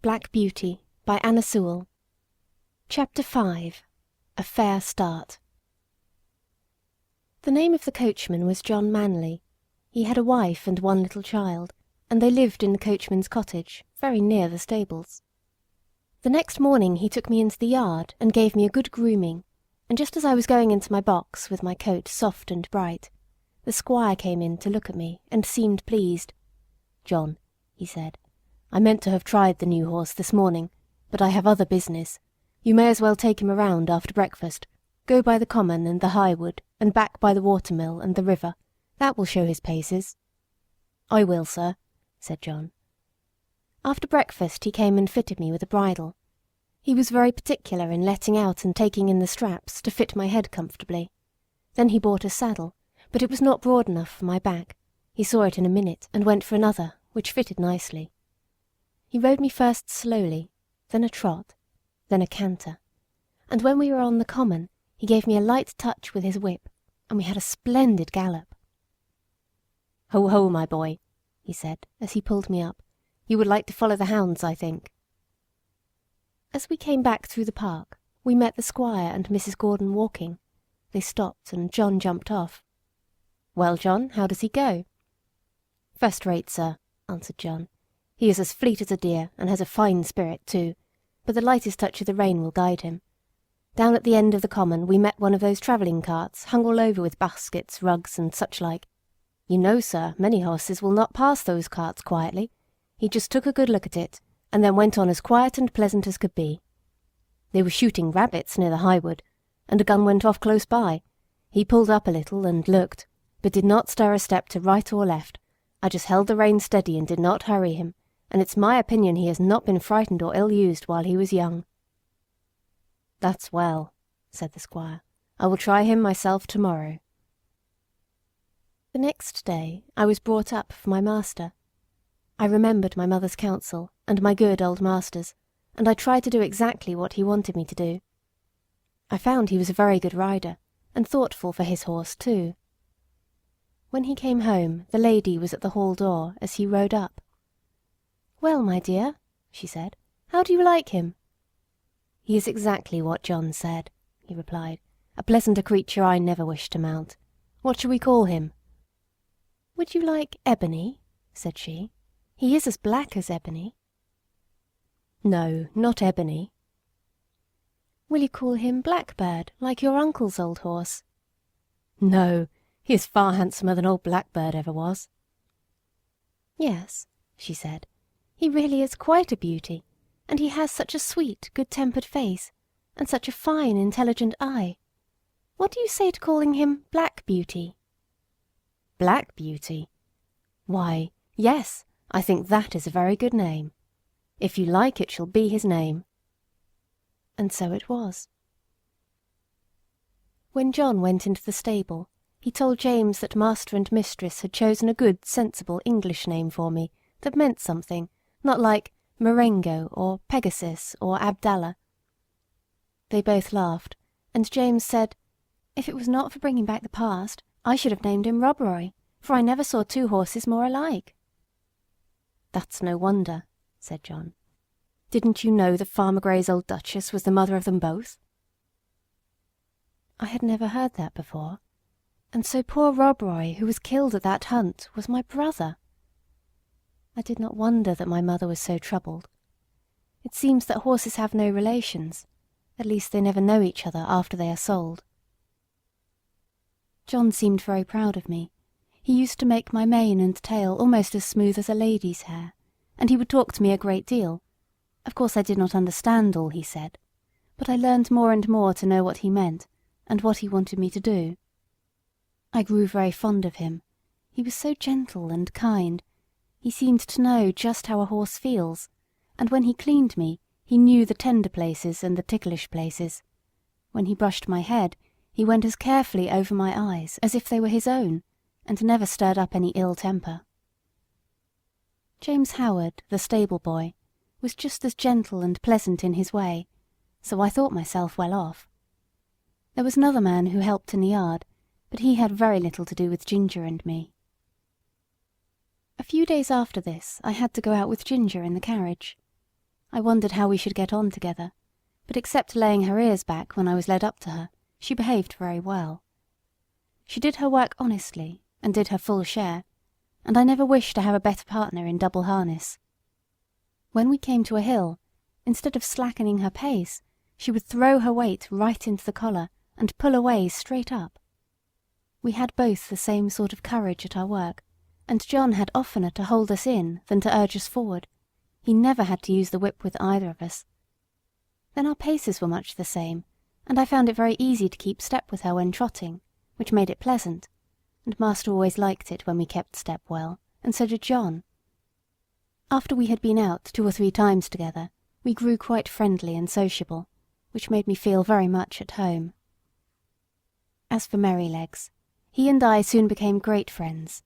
Black Beauty by Anna Sewell. Chapter 5. A Fair Start. The name of the coachman was John Manley. He had a wife and one little child, and they lived in the coachman's cottage, very near the stables. The next morning he took me into the yard and gave me a good grooming, and just as I was going into my box with my coat soft and bright, the squire came in to look at me and seemed pleased. "John," he said, "I meant to have tried the new horse this morning, but I have other business. You may as well take him around after breakfast. Go by the common and the high wood, and back by the watermill and the river. That will show his paces." "I will, sir," said John. After breakfast he came and fitted me with a bridle. He was very particular in letting out and taking in the straps to fit my head comfortably. Then he bought a saddle, but it was not broad enough for my back. He saw it in a minute and went for another, which fitted nicely. He rode me first slowly, then a trot, then a canter, and when we were on the common he gave me a light touch with his whip, and we had a splendid gallop. "Ho, ho, my boy," he said, as he pulled me up. "You would like to follow the hounds, I think." As we came back through the park, we met the squire and Mrs. Gordon walking. They stopped, and John jumped off. "Well, John, how does he go?" "First rate, sir," answered John. "He is as fleet as a deer, and has a fine spirit too, but the lightest touch of the rein will guide him. Down at the end of the common we met one of those travelling carts hung all over with baskets, rugs, and such like. You know, sir, many horses will not pass those carts quietly. He just took a good look at it, and then went on as quiet and pleasant as could be. They were shooting rabbits near the high wood, and a gun went off close by. He pulled up a little and looked, but did not stir a step to right or left. I just held the rein steady and did not hurry him, and it's my opinion he has not been frightened or ill-used while he was young." "That's well," said the squire. "I will try him myself tomorrow." The next day I was brought up for my master. I remembered my mother's counsel and my good old master's, and I tried to do exactly what he wanted me to do. I found he was a very good rider, and thoughtful for his horse too. When he came home, the lady was at the hall door as he rode up. "Well, my dear," she said, "how do you like him?" "He is exactly what John said," he replied. "A pleasanter creature I never wished to mount. What shall we call him?" "Would you like Ebony?" said she. "He is as black as ebony." "No, not Ebony." "Will you call him Blackbird, like your uncle's old horse?" "No, he is far handsomer than old Blackbird ever was." "Yes," she said, "he really is quite a beauty, and he has such a sweet, good-tempered face, and such a fine, intelligent eye. What do you say to calling him Black Beauty?" "Black Beauty? Why, yes, I think that is a very good name. If you like, it shall be his name." And so it was. When John went into the stable, he told James that master and mistress had chosen a good, sensible English name for me that meant something, not like Marengo or Pegasus or Abdallah. They both laughed, and James said, "If it was not for bringing back the past, I should have named him Rob Roy, for I never saw two horses more alike." "That's no wonder," said John. "Didn't you know that Farmer Gray's old Duchess was the mother of them both?" I had never heard that before, and so poor Rob Roy, who was killed at that hunt, was my brother. I did not wonder that my mother was so troubled. It seems that horses have no relations, at least they never know each other after they are sold. John seemed very proud of me. He used to make my mane and tail almost as smooth as a lady's hair, and he would talk to me a great deal. Of course I did not understand all he said, but I learned more and more to know what he meant, and what he wanted me to do. I grew very fond of him. He was so gentle and kind. He seemed to know just how a horse feels, and when he cleaned me, he knew the tender places and the ticklish places. When he brushed my head, he went as carefully over my eyes as if they were his own, and never stirred up any ill temper. James Howard, the stable boy, was just as gentle and pleasant in his way, so I thought myself well off. There was another man who helped in the yard, but he had very little to do with Ginger and me. A few days after this I had to go out with Ginger in the carriage. I wondered how we should get on together, but except laying her ears back when I was led up to her, she behaved very well. She did her work honestly, and did her full share, and I never wished to have a better partner in double harness. When we came to a hill, instead of slackening her pace, she would throw her weight right into the collar and pull away straight up. We had both the same sort of courage at our work, and John had oftener to hold us in than to urge us forward. He never had to use the whip with either of us. Then our paces were much the same, and I found it very easy to keep step with her when trotting, which made it pleasant, and master always liked it when we kept step well, and so did John. After we had been out 2 or 3 times together, we grew quite friendly and sociable, which made me feel very much at home. As for Merrylegs, he and I soon became great friends.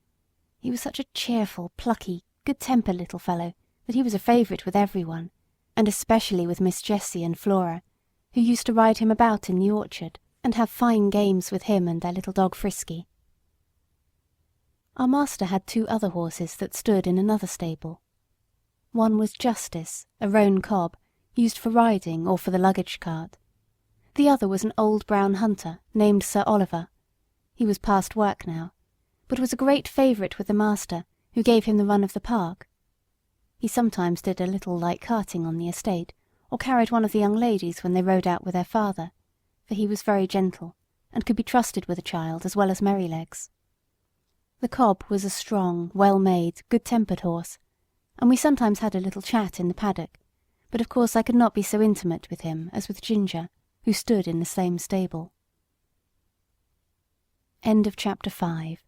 He was such a cheerful, plucky, good-tempered little fellow that he was a favourite with everyone, and especially with Miss Jessie and Flora, who used to ride him about in the orchard and have fine games with him and their little dog Frisky. Our master had 2 other horses that stood in another stable. One was Justice, a roan cob, used for riding or for the luggage cart. The other was an old brown hunter named Sir Oliver. He was past work now, but was a great favourite with the master, who gave him the run of the park. He sometimes did a little light carting on the estate, or carried one of the young ladies when they rode out with their father, for he was very gentle, and could be trusted with a child as well as Merrylegs. The cob was a strong, well-made, good-tempered horse, and we sometimes had a little chat in the paddock, but of course I could not be so intimate with him as with Ginger, who stood in the same stable. End of chapter 5.